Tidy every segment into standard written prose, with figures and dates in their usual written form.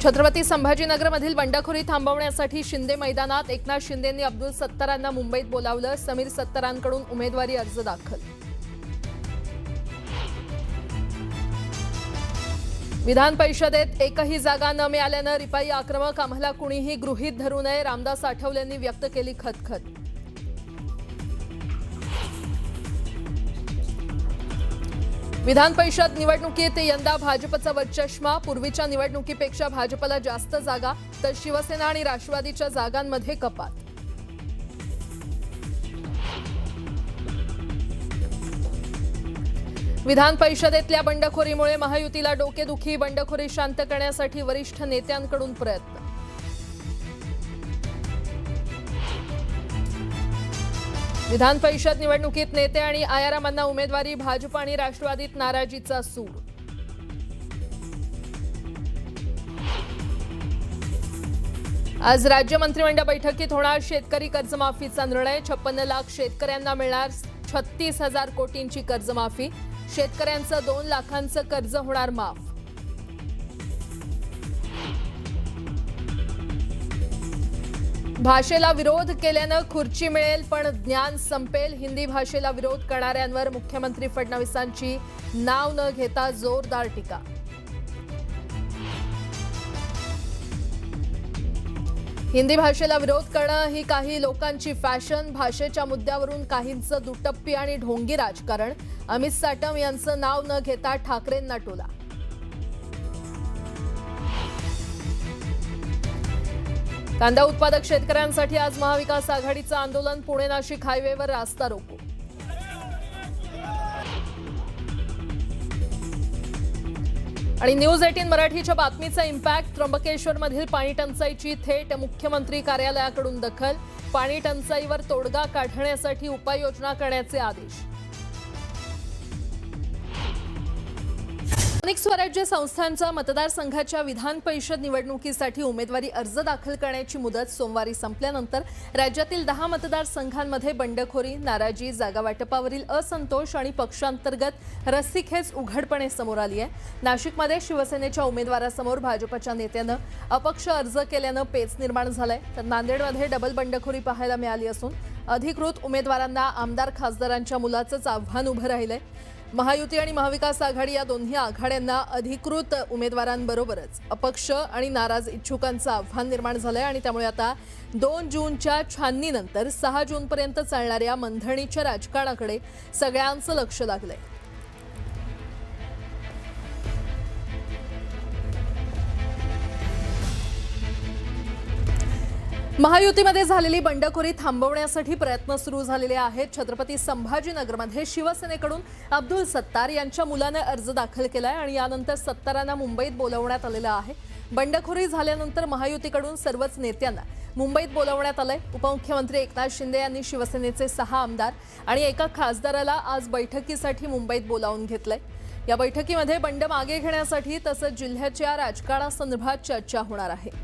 छत्रपती संभाजीनगरमधील बंडखोरी थांबवण्यासाठी शिंदे मैदानात एकनाथ शिंदेंनी अब्दुल सत्तारांना मुंबईत बोलावलं। समीर सत्तारांकडून उमेदवारी अर्ज दाखल। विधान परिषदेत एकही जागा न मिळाल्यानं रिपाई आक्रमक, आम्हाला कुणीही गृहीत धरू नये, रामदास आठवलेंनी व्यक्त केली खदखद। विधान परिषद निवडणुकीत यंदा भाजपचा वरचष्मा, पूर्वीच्या निवडणुकीपेक्षा भाजपला जास्त जागा, तर शिवसेना आणि राष्ट्रवादीच्या जागांमध्ये कपात। विधान परिषदेतल्या बंडखोरीमुळे महायुतीला डोकेदुखी, बंडखोरी शांत करण्यासाठी वरिष्ठ नेत्यांकडून प्रयत्न। विधान परिषद निवडणुकीत नेते आणि आयारामांना उमेदवारी, भाजप आणि राष्ट्रवादीत नाराजीचा सूर। आज राज्य मंत्रिमंडळ बैठकीत होणार शेतकरी कर्जमाफीचा निर्णय। 56 लाख शेतकऱ्यांना मिळणार 36,000 कोटींची कर्जमाफी, शेतकऱ्यांचं 2 लाखांचं कर्ज होणार माफ। भाषेला विरोध केल्यानं खुर्ची मिळेल पण ज्ञान संपेल, हिंदी भाषेला विरोध करणाऱ्यांवर मुख्यमंत्री फडणवीसांची नाव न घेता जोरदार टीका। हिंदी भाषेला विरोध करणं ही काही लोकांची फॅशन, भाषेच्या मुद्द्यावरून काहींचं दुटप्पी आणि ढोंगी राजकारण, अमित साटम यांचं नाव न घेता ठाकरेंना टोला। कांदा उत्पादक शेतकऱ्यांसाठी आज महाविकास आघाडीचं आंदोलन, पुणे नाशिक हायवेवर रास्ता रोको। आणि न्यूज 18 मराठीच्या बातमीचा इम्पॅक्ट, त्र्यंबकेश्वरमधील पाणी टंचाईची थेट मुख्यमंत्री कार्यालयाकडून दखल, पाणी टंचाईवर तोडगा काढण्यासाठी उपाययोजना करण्याचे आदेश। स्थानिक स्वराज्य संस्थांच्या मतदारसंघाच्या विधान परिषद निवडणुकीसाठी उमेदवारी अर्ज दाखल करण्याची मुदत सोमवारी संपल्यानंतर राज्यातील 10 मतदारसंघांमध्ये बंडखोरी, नाराजी, जागावाटपावरील असंतोष आणि पक्षांतर्गत रस्सीखेच उघडपणे समोर आली आहे। नाशिकमध्ये शिवसेनेच्या उमेदवारासमोर भाजपच्या नेत्यानं अपक्ष अर्ज केल्यानं पेच निर्माण झालाय, तर नांदेडमध्ये डबल बंडखोरी पाहायला मिळाली असून अधिकृत उमेदवारांना आमदार खासदारांच्या मुलाचंच आव्हान उभं राहिलंय। महायुती आणि महाविकास आघाडी या दोन्ही आघाड्यांना अधिकृत उमेदवारांबरोबरच अपक्ष आणि नाराज इच्छुकांचं आव्हान निर्माण झालंय आणि त्यामुळे आता 2 जूनच्या छाननीनंतर 6 जूनपर्यंत चालणाऱ्या मंथणीच्या राजकारणाकडे सगळ्यांचं लक्ष लागलंय। महायुतीमध्ये झालेली बंडखोरी थांबवण्यासाठी प्रयत्न सुरू झालेले आहेत। छत्रपती संभाजीनगरमध्ये शिवसेनेकडून अब्दुल सत्तार यांच्या मुलाने अर्ज दाखल केलाय आणि यानंतर सत्तारांना मुंबईत बोलावण्यात आलेलं आहे। बंडखोरी झाल्यानंतर महायुतीकडून सर्वच नेत्यांना मुंबईत बोलावण्यात आलंय। उपमुख्यमंत्री एकनाथ शिंदे यांनी शिवसेनेचे 6 आमदार आणि एका खासदाराला आज बैठकीसाठी मुंबईत बोलावून घेतलंय। या बैठकीमध्ये बंड मागे घेण्यासाठी तसंच जिल्ह्याच्या राजकारणासंदर्भात चर्चा होणार आहे।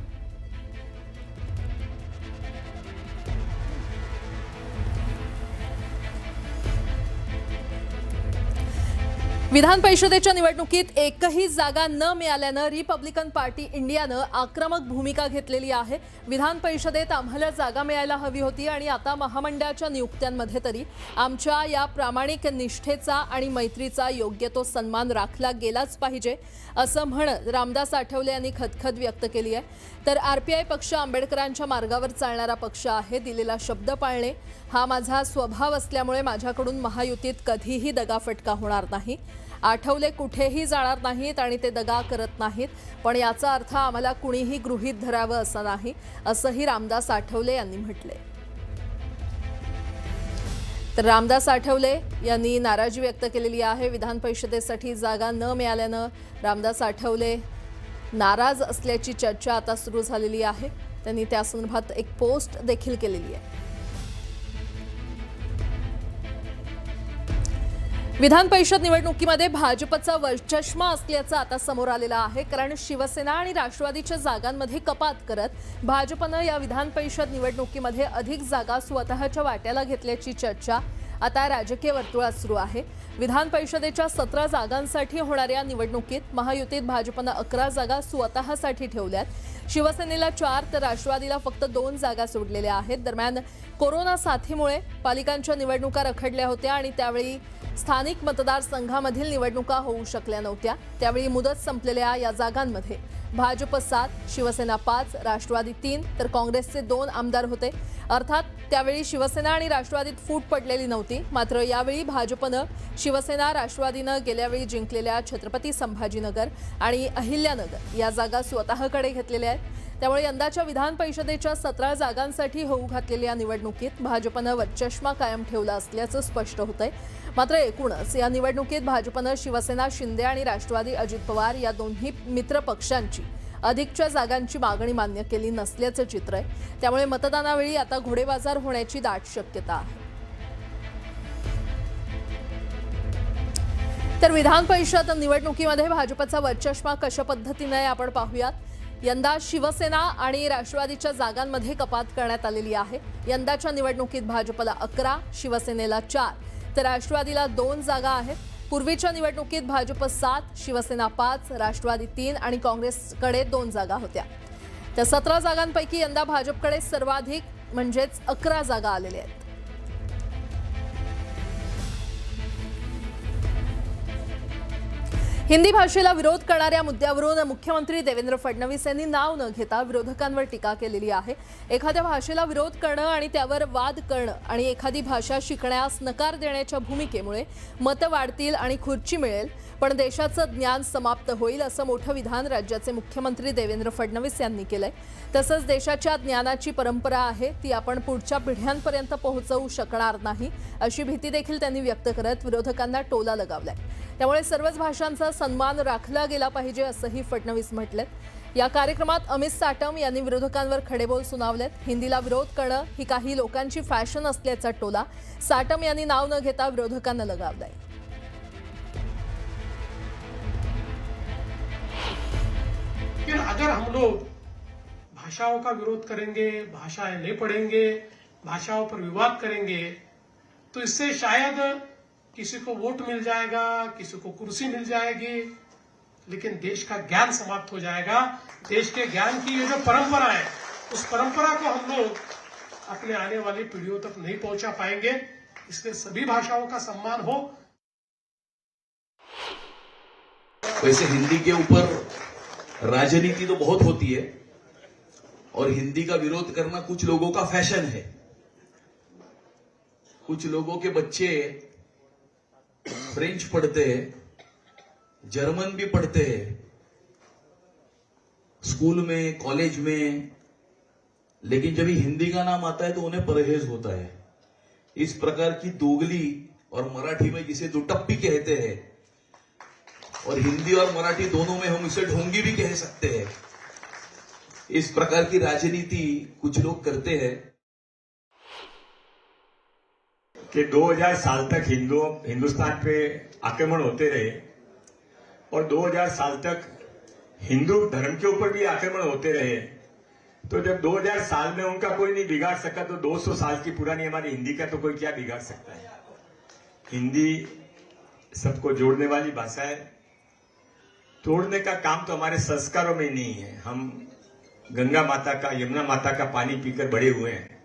विधान परिषदेच्या निवडणुकीत एकही जागा न मिळाल्यानं रिपब्लिकन पार्टी इंडियानं आक्रमक भूमिका घेतलेली आहे। विधान परिषदेत आम्हाला जागा मिळायला हवी होती आणि आता महामंडळाच्या नियुक्त्यांमध्ये तरी आमच्या या प्रामाणिक निष्ठेचा आणि मैत्रीचा योग्य तो सन्मान राखला गेलाच पाहिजे, असं म्हणत रामदास आठवले यांनी खदखद व्यक्त केली आहे। तर आरपीआय पक्ष आंबेडकरांच्या मार्गावर चालणारा पक्ष आहे, दिलेला शब्द पाळणे हा माझा स्वभाव असल्यामुळे माझ्याकडून महायुतीत कधीही दगाफटका होणार नाही। आठवले कुठेही जाणार नाहीत आणि ते दगा करत नाहीत, पण याचा अर्थ आम्हाला कुणीही गृहीत धरावं असं नाही, असंही रामदास आठवले यांनी म्हटले। तर रामदास आठवले यांनी नाराजी व्यक्त केलेली आहे। विधान परिषदेसाठी जागा न मिळाल्यानं रामदास आठवले नाराज असल्याची चर्चा आता सुरू झालेली आहे। त्यांनी त्या संदर्भात एक पोस्ट देखील केलेली आहे। विधान परिषद निवडणुकीमध्ये भाजपचा वरचष्मा असल्याचं आता समोर आलेलं आहे, कारण शिवसेना आणि राष्ट्रवादीच्या जागांमध्ये कपात करत भाजपनं या विधान परिषद निवडणुकीमध्ये अधिक जागा स्वतःच्या वाट्याला घेतल्याची चर्चा आता राजकीय वर्तुळात सुरू आहे। विधान परिषदेच्या 17 जागांसाठी होणाऱ्या निवडणुकीत महायुतीत भाजपनं 11 जागा स्वतःसाठी ठेवल्यात। शिवसेनेला 4 तर राष्ट्रवादीला फक्त 2 जागा सोडलेल्या आहेत। दरम्यान कोरोना साथीमुळे पालिकांच्या निवडणुका रखडल्या होत्या आणि त्यावेळी स्थानिक मतदारसंघामधील निवडणुका होऊ शकल्या नव्हत्या। त्यावेळी मुदत संपलेल्या या जागांमध्ये भाजप 7, शिवसेना 5, राष्ट्रवादी 3 तर काँग्रेसचे 2 आमदार होते। अर्थात त्यावेळी शिवसेना आणि राष्ट्रवादीत फूट पडलेली नव्हती। मात्र यावेळी भाजपनं शिवसेना राष्ट्रवादीनं गेल्यावेळी जिंकलेल्या छत्रपती संभाजीनगर आणि अहिल्यानगर या जागा स्वतःकडे घेतलेल्या आहेत। त्यामुळे यंदाच्या विधान परिषदेच्या 17 जागांसाठी होऊ घातलेल्या निवडणुकीत भाजपनं वरचष्मा कायम ठेवला असल्याचं स्पष्ट होतंय। मात्र एकूणच या निवडणुकीत भाजपनं शिवसेना शिंदे आणि राष्ट्रवादी अजित पवार या दोन्ही मित्र पक्षांची अधिकच्या जागांची मागणी मान्य केली नसल्याचं चित्र आहे। त्यामुळे मतदानावेळी आता घोडेबाजार होण्याची दाट शक्यता आहे। तर विधान परिषद निवडणुकीमध्ये भाजपचा वरचष्मा कशा पद्धतीने आहे आपण पाहूयात। यंदा शिवसेना आणि राष्ट्रवादीच्या जागांमध्ये कपात करण्यात आलेली आहे। यंदाच्या निवडणुकीत भाजपला 11, शिवसेनेला 4 तर राष्ट्रवादीला 2 जागा आहेत। पूर्वीच्या निवडणुकीत भाजप 7, शिवसेना 5, राष्ट्रवादी 3 आणि काँग्रेसकडे 2 जागा होत्या। तर 17 जागांपैकी यंदा भाजपकडे सर्वाधिक म्हणजेच 11 जागा आलेल्या आहेत। हिंदी भाषेला विरोध करणाऱ्या मुद्द्यावरून मुख्यमंत्री देवेंद्र फडणवीस यांनी नाव न घेता विरोधकांवर टीका केलेली आहे। एखाद्या भाषेला विरोध करणं आणि त्यावर वाद करणं आणि एखादी भाषा शिकण्यास नकार देण्याच्या भूमिकेमुळे मतं वाढतील आणि खुर्ची मिळेल, पण देशाचं ज्ञान समाप्त होईल असं मोठं विधान राज्याचे मुख्यमंत्री देवेंद्र फडणवीस यांनी केलंय। तसंच देशाच्या ज्ञानाची परंपरा आहे ती आपण पुढच्या पिढ्यांपर्यंत पोहोचवू शकणार नाही अशी भीती देखील त्यांनी व्यक्त करत विरोधकांना टोला लगावलाय। त्यामुळे सर्वच भाषांचा सन्मान राखला गेला पाहिजे असंही फडणवीस म्हटलेत। या कार्यक्रमात अमित साटम यांनी विरोधकांवर खडेबोल सुनावलेत। हिंदीला विरोध करणं ही काही लोकांची फॅशन असल्याचा टोला साटम यांनी नाव न घेता विरोधकांना लगावलाय। अगर हम लोग भाषाओं का विरोध करेंगे, भाषाएं नहीं पढ़ेंगे, भाषाओं पर विवाद करेंगे, तो इससे शायद किसी को वोट मिल जाएगा, किसी को कुर्सी मिल जाएगी, लेकिन देश का ज्ञान समाप्त हो जाएगा। देश के ज्ञान की ये जो परंपरा है, उस परंपरा को हम लोग अपने आने वाली पीढ़ियों तक नहीं पहुंचा पाएंगे। इसलिए सभी भाषाओं का सम्मान हो। वैसे हिंदी के ऊपर राजनीति तो बहुत होती है और हिंदी का विरोध करना कुछ लोगों का फैशन है। कुछ लोगों के बच्चे फ्रेंच पढ़ते हैं, जर्मन भी पढ़ते हैं स्कूल में, कॉलेज में, लेकिन जब हिंदी का नाम आता है तो उन्हें परहेज होता है। इस प्रकार की दोगली और मराठी में जिसे दुटप्पी कहते हैं, और हिंदी और मराठी दोनों में हम इसे ढोंगी भी कह सकते हैं, इस प्रकार की राजनीति कुछ लोग करते हैं कि 2000 साल तक हिंदुस्तान पे आक्रमण होते रहे और 2000 साल तक हिंदू धर्म के ऊपर भी आक्रमण होते रहे। तो जब 2000 साल में उनका कोई नहीं बिगाड़ सका तो 200 साल की पुरानी हमारी हिंदी का तो कोई क्या बिगाड़ सकता है। हिंदी सबको जोड़ने वाली भाषा है। तोड़ने का काम तो हमारे संस्कारों में नहीं है। हम गंगा माता का, यमुना माता का पानी पीकर बड़े हुए हैं।